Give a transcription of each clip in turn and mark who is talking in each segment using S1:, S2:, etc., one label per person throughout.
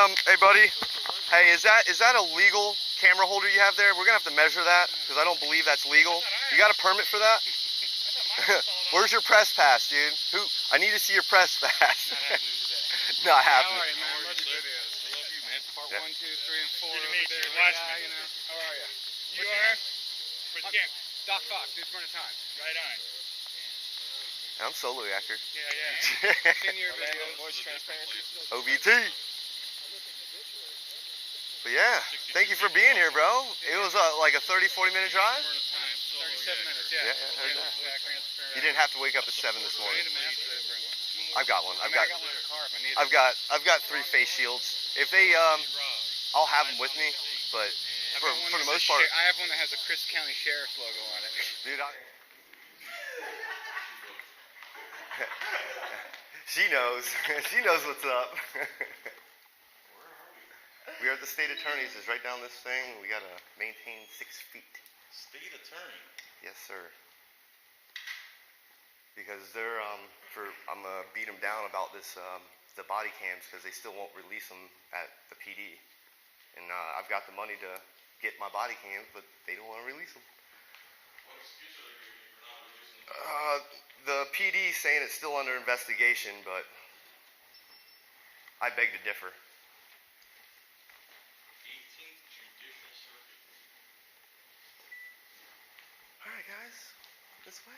S1: Hey buddy, hey, is that a legal camera holder you have there? We're gonna have to measure that because I don't believe that's legal. You got a permit for that? Where's your press pass, dude? I need to see your press pass. Not happening.
S2: How are you, man? Love your videos. I love you, man. Part 1, 2, 3, and 4.
S3: Good to meet you.
S2: Watchman. You know. How are you? You are?
S3: For the camp.
S2: Doc Fox, Smyrna Times.
S3: Right on.
S1: I'm solo actor.
S3: Yeah.
S2: Seen your videos. Voice transparency.
S1: OBT. But yeah, thank you for being here, bro. It was like a 30-40 minute drive.
S2: 37 minutes, yeah.
S1: Yeah, I heard that. You didn't have to wake up at 7 this morning. I've got one. I've got 3 face shields. If they, I'll have them with me. But for the most part,
S2: I have one that has a Chris County Sheriff's logo on it.
S1: Dude, she knows. She knows what's up. We are at the state attorney's. It's right down this thing. We gotta maintain 6 feet.
S4: State attorney?
S1: Yes, sir. Because they're I'm gonna beat them down about this the body cams because they still won't release them at the PD. And I've got the money to get my body cams, but they don't want to release them.
S4: What excuse are they giving you for not releasing them?
S1: The PD saying it's still under investigation, but I beg to differ.
S4: 18th Judicial Circuit.
S1: All right, guys, this way.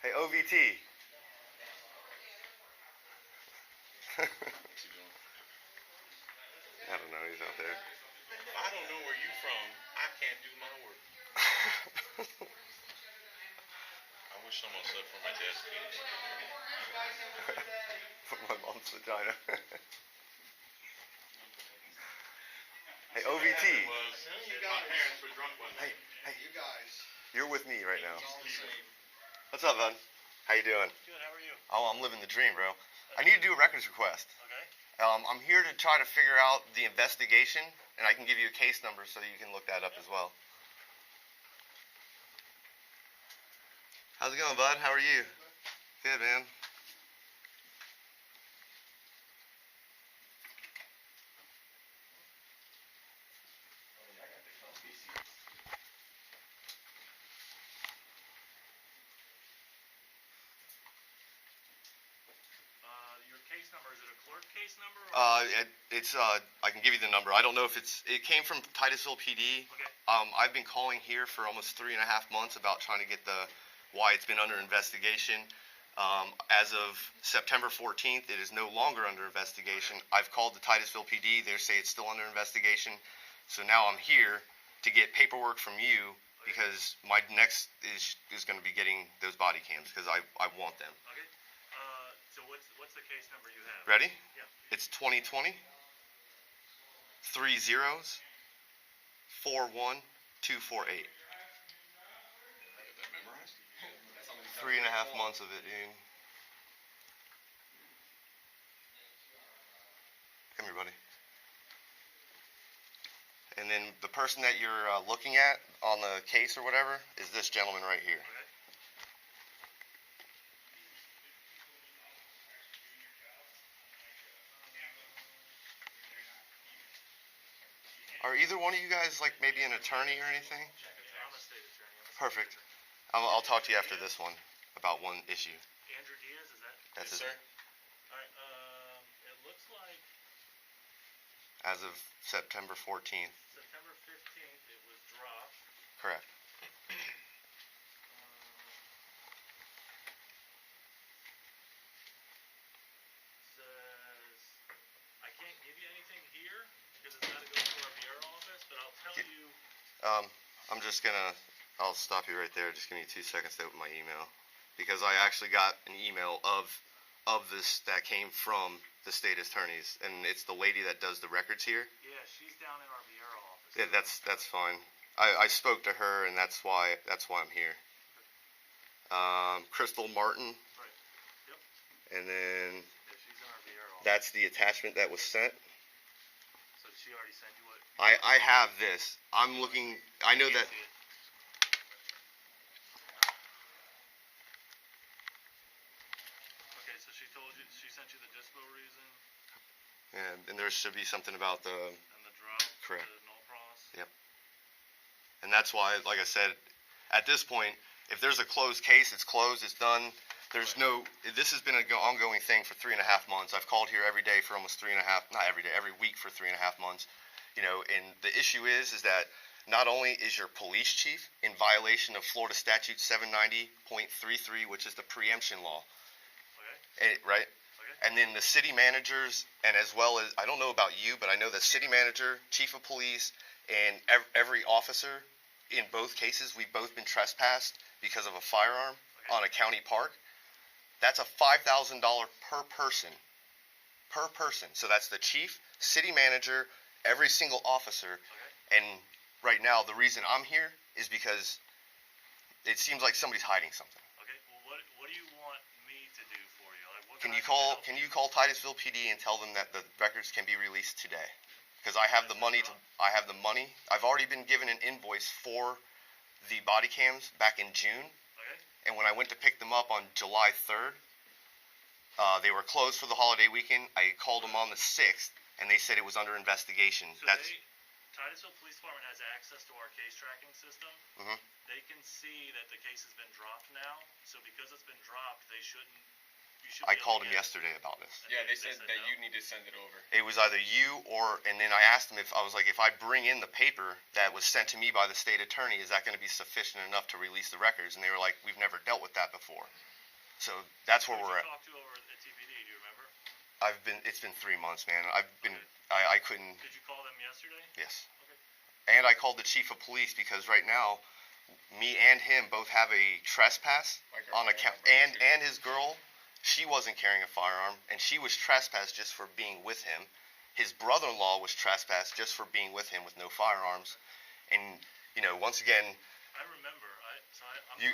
S1: Hey, OVT. I don't know, he's out there.
S4: I don't know where you from. I can't do my work. I wish someone said from my dad's penis.
S1: From my mom's vagina. Hey, OVT.
S4: My parents were drunk one night.
S1: Hey, you guys. You're with me right now. What's up, bud? How you doing?
S3: Good, how are you?
S1: Oh, I'm living the dream, bro. I need to do a records request.
S3: Okay.
S1: I'm here to try to figure out the investigation, and I can give you a case number so you can look that up as well. How's it going, bud? How are you? Good, man.
S3: Case number, is it a court case number? Or?
S1: I can give you the number. I don't know if it came from Titusville PD.
S3: Okay.
S1: I've been calling here for almost 3.5 months about trying to get why it's been under investigation. As of September 14th, it is no longer under investigation. I've called the Titusville PD. They say it's still under investigation. So now I'm here to get paperwork from you because my next is going to be getting those body cams because I want them.
S3: Okay. So what's the case number you have?
S1: Ready?
S3: Yeah.
S1: It's 2020 3 zeros 41248.
S4: That memorized?
S1: 3.5 months of it, dude. Come here, buddy. And then the person that you're looking at on the case or whatever is this gentleman right here.
S3: Okay.
S1: Are either one of you guys like maybe an attorney or anything?
S3: I'm a state attorney.
S1: Perfect. I'll talk to you after this one about one issue.
S3: Andrew Diaz, is that?
S1: That's
S4: Yes,
S1: it.
S4: sir.
S3: Alright, it looks like
S1: As of September 14th.
S3: September 15th it was dropped.
S1: Correct.
S3: Says I can't give you anything here because it's got to go to our bureau office,
S1: I'm just gonna, I'll stop you right there. Just give me 2 seconds to open my email. Because I actually got an email of this that came from the state attorneys, and it's the lady that does the records here.
S3: Yeah, she's down in our Vieira office.
S1: Yeah, that's fine. I spoke to her, and that's why I'm here. Crystal Martin.
S3: Right. Yep.
S1: And then
S3: Yeah, she's in our Vieira office.
S1: that's the attachment that was sent.
S3: So did she already send you what?
S1: I have this. I'm looking. I know that.
S3: Okay, so she told you, she sent you the dispo reason
S1: And there should be something about the.
S3: and the drop.
S1: Correct.
S3: The null pros.
S1: Yep. And that's why, like I said, at this point, if there's a closed case, it's closed, it's done. There's no. This has been an ongoing thing for 3.5 months. I've called here every day for almost 3.5. Not every day, every week for 3.5 months. You know, and the issue is that not only is your police chief in violation of Florida Statute 790.33, which is the preemption law,
S3: Okay.
S1: right?
S3: Okay.
S1: And then the city managers, and as well as, I don't know about you, but I know the city manager, chief of police, and every officer in both cases, we've both been trespassed because of a firearm on a county park. That's a $5,000 per person. Per person. So that's the chief, city manager, every single officer.
S3: Okay.
S1: And right now, the reason I'm here is because it seems like somebody's hiding something.
S3: Okay. Well, what do you want me to do for you? Like, what
S1: Can
S3: I
S1: you
S3: do to
S1: call
S3: help
S1: Can you call Titusville PD and tell them that the records can be released today? Because I have the money to. I have the money. I've already been given an invoice for the body cams back in June,
S3: Okay.
S1: and when I went to pick them up on July 3rd, they were closed for the holiday weekend. I called them on the 6th, and they said it was under investigation.
S3: So Titusville Police Department has access to our case tracking system.
S1: Mhm.
S3: They can see that the case has been dropped now. So because it's been dropped, they shouldn't. You should.
S1: I
S3: be able
S1: called
S3: to
S1: them
S3: get-
S1: yesterday about this.
S2: Yeah, they said that
S3: no.
S2: you need to send it over.
S1: It was either you or, and then I asked them if I bring in the paper that was sent to me by the state attorney, is that going to be sufficient enough to release the records? And they were like, we've never dealt with that before. So that's where
S3: Who
S1: we're
S3: did
S1: at.
S3: you talk to over at TPD? Do you remember?
S1: It's been 3 months, man. I couldn't,
S3: Did you call them yesterday?
S1: yes.
S3: Okay.
S1: And I called the chief of police because right now, me and him both have a trespass on account, and his girl, she wasn't carrying a firearm, and she was trespassed just for being with him. His brother-in-law was trespassed just for being with him with no firearms. And, you know, once again,
S3: I remember.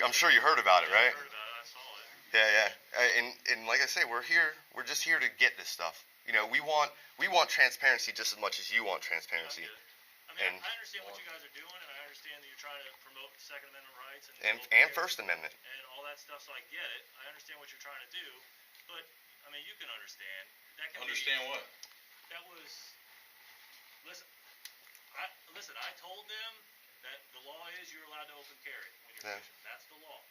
S1: I'm sure you heard about it, right?
S3: I heard about it. I saw it.
S1: Yeah. And like I say, we're just here to get this stuff. You know, we want transparency just as much as you want transparency.
S3: I mean,
S1: And-
S3: I understand what you guys are doing, and I understand that you're trying to promote Second Amendment rights
S1: And First Amendment.
S3: and all that stuff. So I get it. I understand what you're trying to do, but I mean, you can understand. That can
S2: Understand what?
S3: That was. Listen. I told them that the law is you're allowed to open carry when you're
S1: Yeah.
S3: fishing. That's the law.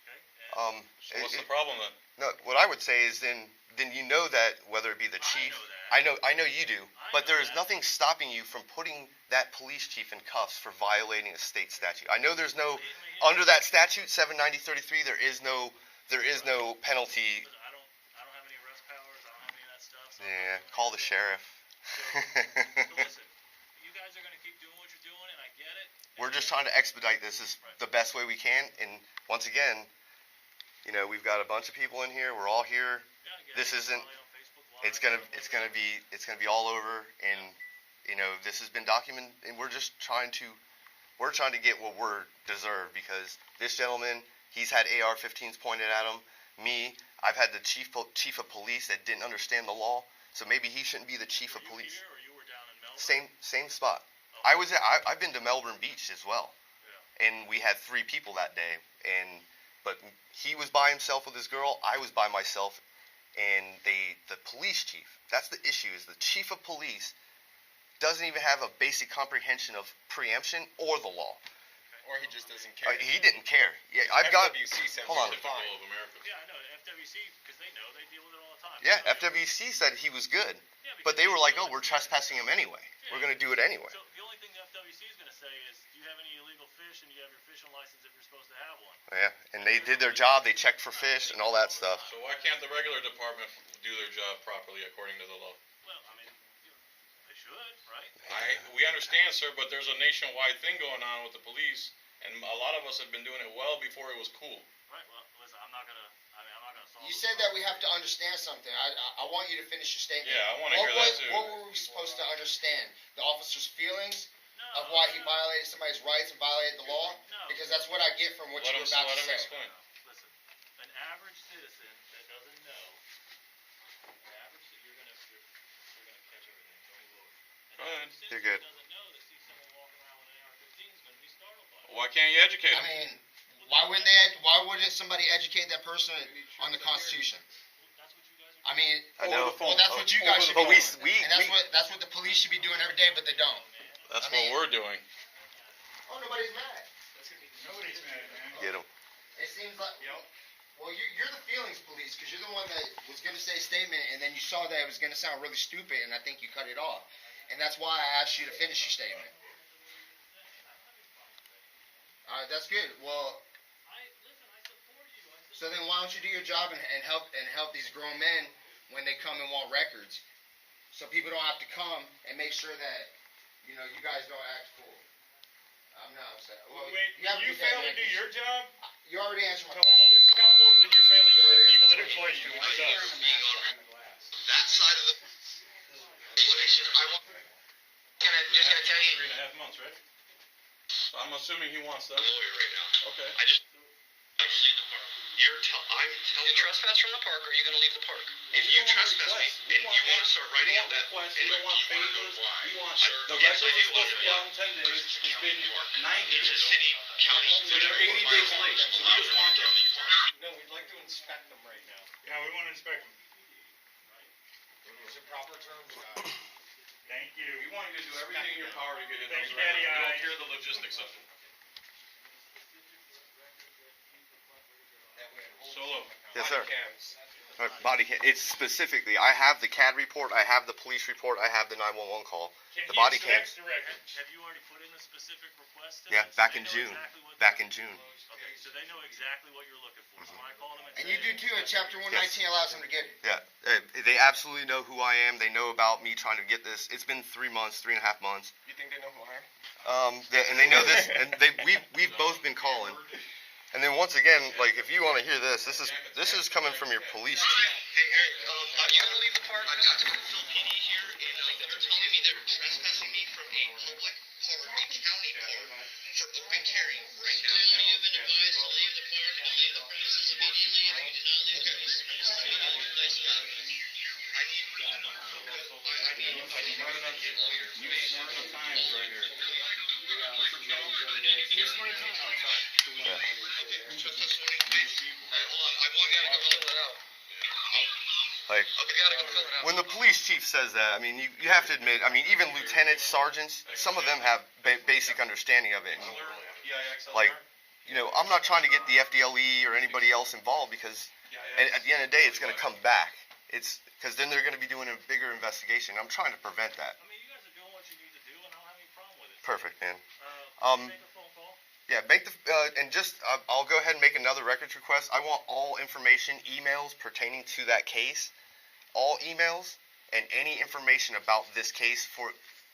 S3: Okay. And
S2: So what's the problem then?
S1: No, what I would say is then you know that whether it be the chief, I know you do, but
S3: know
S1: there is
S3: that.
S1: nothing stopping you from putting that police chief in cuffs for violating a state statute. I know there's no under that statute 790.33 there is no penalty.
S3: listen, I don't have any arrest powers. I don't have any of that stuff. So I'm
S1: Yeah,
S3: not doing
S1: call the
S3: anything.
S1: sheriff.
S3: So listen, you guys are gonna keep doing what you're doing, and I get it.
S1: We're just trying to expedite this as the best way we can, and once again, you know, we've got a bunch of people in here. We're all here.
S3: Yeah, I get
S1: This
S3: it.
S1: isn't.
S3: Probably on Facebook Live,
S1: It's gonna
S3: stuff like
S1: be all over, and you know this has been documented, and we're trying to get what we're deserved because this gentleman, he's had AR-15s pointed at him. Me, I've had the chief of police that didn't understand the law, so maybe he shouldn't be the chief
S3: Were
S1: of
S3: you
S1: police.
S3: here or you were down in Melbourne?
S1: Same spot.
S3: Okay.
S1: I've been to Melbourne Beach as well, and we had 3 people that day, but he was by himself with his girl. I was by myself, and the police chief. That's the issue. Is the chief of police doesn't even have a basic comprehension of preemption or the law.
S2: Or he just doesn't care.
S1: He didn't care. Yeah, I've got.
S2: FWC says
S1: Hold on.
S2: it's fine.
S4: Of America.
S3: Yeah, I know. FWC, because they know, they deal with it all the time.
S1: Yeah,
S3: They know.
S1: FWC said he was good,
S3: Yeah,
S1: but
S3: because
S1: they were like,
S3: know
S1: "Oh, we're
S3: it.
S1: trespassing him anyway. We're going to do it anyway."
S3: So the only thing the FWC is going to say is, do you have any illegal fish, and do you have your fishing license if you're supposed to have one?
S1: Yeah, and they did their job. They checked for fish and all that stuff.
S4: So why can't the regular department do their job properly according to the law?
S3: Well, I mean, they should, right?
S4: We understand, sir, but there's a nationwide thing going on with the police, and a lot of us have been doing it well before it was cool.
S3: Right, well, listen, I'm not gonna solve
S5: You
S3: this
S5: said that
S3: problem.
S5: we have to understand something. I want you to finish your statement.
S4: Yeah, I wanna hear that too.
S5: What were we supposed to understand? The officer's feelings
S3: No,
S5: of why he violated somebody's rights and violated the law?
S3: No.
S5: Because that's what I get from what
S4: Let
S5: you
S4: him,
S5: were about
S4: let
S5: to
S4: him
S5: say.
S4: explain.
S3: Listen, an average citizen that doesn't know, you're gonna catch everything. Don't move over. An
S4: Go ahead.
S3: average citizen
S1: You're good.
S3: that doesn't know that sees someone walking around with an AR-15 is gonna be startled by it.
S4: Why can't you educate
S5: I
S4: him?
S5: mean, why wouldn't somebody educate that person on the Constitution?
S3: That's what you guys are
S5: I mean,
S1: I know.
S5: well, that's what you guys should
S1: But
S5: be
S1: we
S5: doing. And that's what the police should be doing every day, but they don't.
S4: That's
S5: I mean-
S4: what we're doing.
S5: Oh, nobody's mad.
S2: Nobody's mad, man.
S1: Get him.
S5: It seems like, well, you're the feelings police, because you're the one that was going to say a statement, and then you saw that it was going to sound really stupid, and I think you cut it off. And that's why I asked you to finish your statement. All right, that's good. Well,
S3: listen, I support you.
S5: so then why don't you do your job and help these grown men when they come and want records, so people don't have to come and make sure that you guys don't act fool. I'm not upset. Well,
S2: Wait,
S5: have to
S2: you
S5: get that
S2: fail to
S5: man-
S2: do your job
S5: You already answered my
S2: to hold
S5: question.
S2: others accountable, then you're failing the people that employ you. Which does.
S6: That side of the situation, just gonna tell you,
S4: 3.5 months, right? So I'm assuming he wants that.
S6: I'm a lawyer right now.
S4: Okay.
S6: I just like to leave the park. I'm telling you. Trespass from the park, or are you gonna leave the park? If you trespass me, and you want to start writing out that,
S4: requests,
S6: and
S4: we don't want
S6: you wanna know
S4: favors,
S6: why.
S4: we want,
S6: Sir,
S4: the
S6: yes,
S4: records
S6: I
S4: are
S6: do
S4: supposed to be out in 10 days,
S6: Bristol
S4: it's
S6: County,
S4: been
S6: New York.
S4: 90
S6: There's a
S4: days.
S6: city, county.
S4: So they're 80 days late, so we just want them.
S7: No, we'd like to inspect them right now.
S2: Yeah, we want to inspect them.
S7: Is it proper terms?
S2: Thank you.
S4: We want you to do everything in your power to get in
S2: Thank
S4: those
S2: you, Daddy.
S4: records. We
S2: I-
S4: don't care the logistics of it.
S7: That way it holds
S4: Solo.
S1: Yes, sir.
S7: body cams.
S1: Body cam. It's specifically. I have the CAD report. I have the police report. I have the 911 call.
S2: Can
S1: The
S2: he
S1: body
S2: inspect
S1: cams.
S2: the records?
S3: Have you already put in a specific request to
S1: Yeah,
S3: them? So
S1: back
S3: they
S1: in
S3: know
S1: June.
S3: exactly what
S1: Back
S3: they're-
S1: in June.
S3: Okay, so they know exactly what you're looking for. So when I call them and
S5: And
S3: say,
S5: you do too. And Chapter 119 allows them to get it.
S1: Yeah, they absolutely know who I am. They know about me trying to get this. It's been 3 months, 3.5 months.
S7: You think they know who I am?
S1: And they know this, and we've both been calling. And then once again, like if you want to hear this, this is coming from your police chief.
S6: Hey, Eric, are you gonna leave the park? I've got Titusville PD here, and they're telling me they're trespassing me from a public park, a county park, for open carry right now. You've been advised to leave the park and to leave the premises immediately. If you do not leave the premises, I need.
S4: Smyrna Times right here.
S6: Just this morning, please. Hey, hold on. I gotta go fill it out.
S1: Like
S6: I gotta go fill it out.
S1: when the police chief says that, I mean you have to admit, I mean even lieutenants, sergeants, some of them have basic understanding of it. And, like, I'm not trying to get the FDLE or anybody else involved because at the end of the day, it's going to come back. It's because then they're going to be doing a bigger investigation. I'm trying to prevent that.
S3: I mean, you guys are doing what you need to do, and I don't have any problem with it.
S1: Perfect, man.
S3: Make a phone call.
S1: Yeah, make the and just I'll go ahead and make another records request. I want all information, emails pertaining to that case, all emails and any information about this case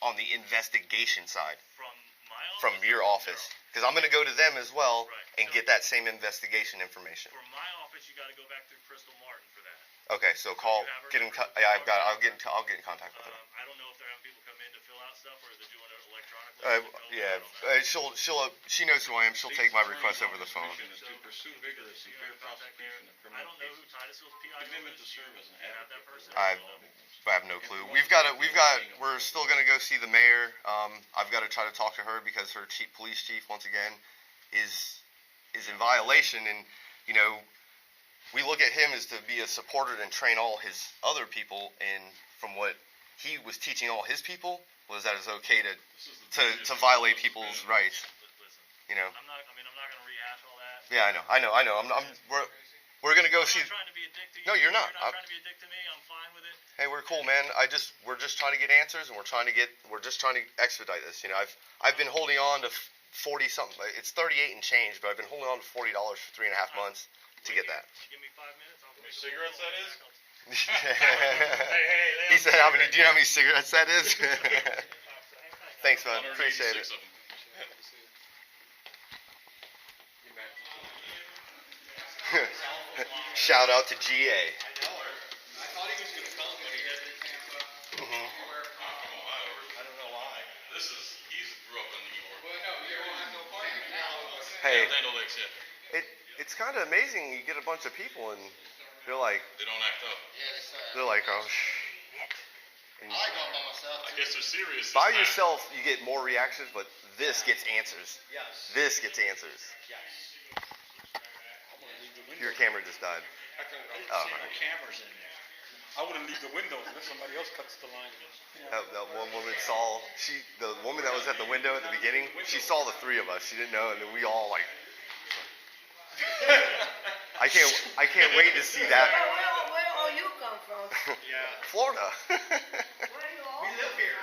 S1: on the investigation side
S3: From my office?
S1: from your office, because I'm going to go to them as well
S3: Right.
S1: and get that same investigation information.
S3: For my office, you gotta go back through Crystal Martin for that.
S1: Okay, so call,
S3: You have her
S1: get in.
S3: number?
S1: Yeah, I'll get in contact with her.
S3: I don't know if they're having people come in to fill out stuff, or is it doing it electronically?
S1: Yeah, she knows who I am. She'll take my request over the phone.
S4: Is to pursue vigorous and fair prosecution of
S3: I
S4: criminal
S3: don't know who
S4: cases.
S3: Titusville's PI
S4: Commitment
S3: is.
S4: to serve as an
S3: You have that
S4: advocate.
S3: person?
S1: I have no clue. We're still gonna go see the mayor. I've got to try to talk to her because her police chief, once again, is in violation. And we look at him as to be a supporter and train all his other people. And from what he was teaching all his people was that it's okay to violate people's rights.
S3: Listen, I'm not gonna rehash all that.
S1: Yeah, I know. We're gonna go
S3: I'm
S1: see.
S3: not trying to be a dick to you.
S1: No, you're not.
S3: You're not trying to be a dick to me. I'm fine with it.
S1: Hey, we're cool, man. We're just trying to get answers, and we're just trying to expedite this. I've been holding on to 40 something. It's 38 and change, but I've been holding on to $40 for 3.5 months to get that.
S3: Give me 5 minutes. I'll make
S4: Cigarettes, that is?
S3: Hey,
S1: He said, "Do you know how many cigarettes that is?" Thanks, man. Appreciate it.
S4: 186 of them.
S1: Shout out to GA.
S7: I thought he was gonna come, but he didn't.
S4: I'm from Ohio.
S7: I don't know why.
S4: He's grew up in New York.
S7: Well, no, you don't have no parking now.
S1: Hey,
S4: Land O'Lakes, yeah.
S1: it's kind of amazing. You get a bunch of people and they're like,
S4: They don't act up.
S1: oh shit. And
S5: I like going by myself.
S4: I guess they're serious. this
S1: by
S4: time.
S1: yourself, you get more reactions, but this gets answers.
S7: Yes.
S1: This gets answers.
S7: Yes.
S1: Your camera just died. Oh.
S2: Cameras in there. I wouldn't leave the window unless somebody else cuts the line.
S1: That one woman saw, the woman that was at the window at the beginning, she saw the three of us. She didn't know, and then we all like. I can't wait to see that.
S8: Where all you come from?
S1: Florida.
S8: Where you all?
S7: We live here.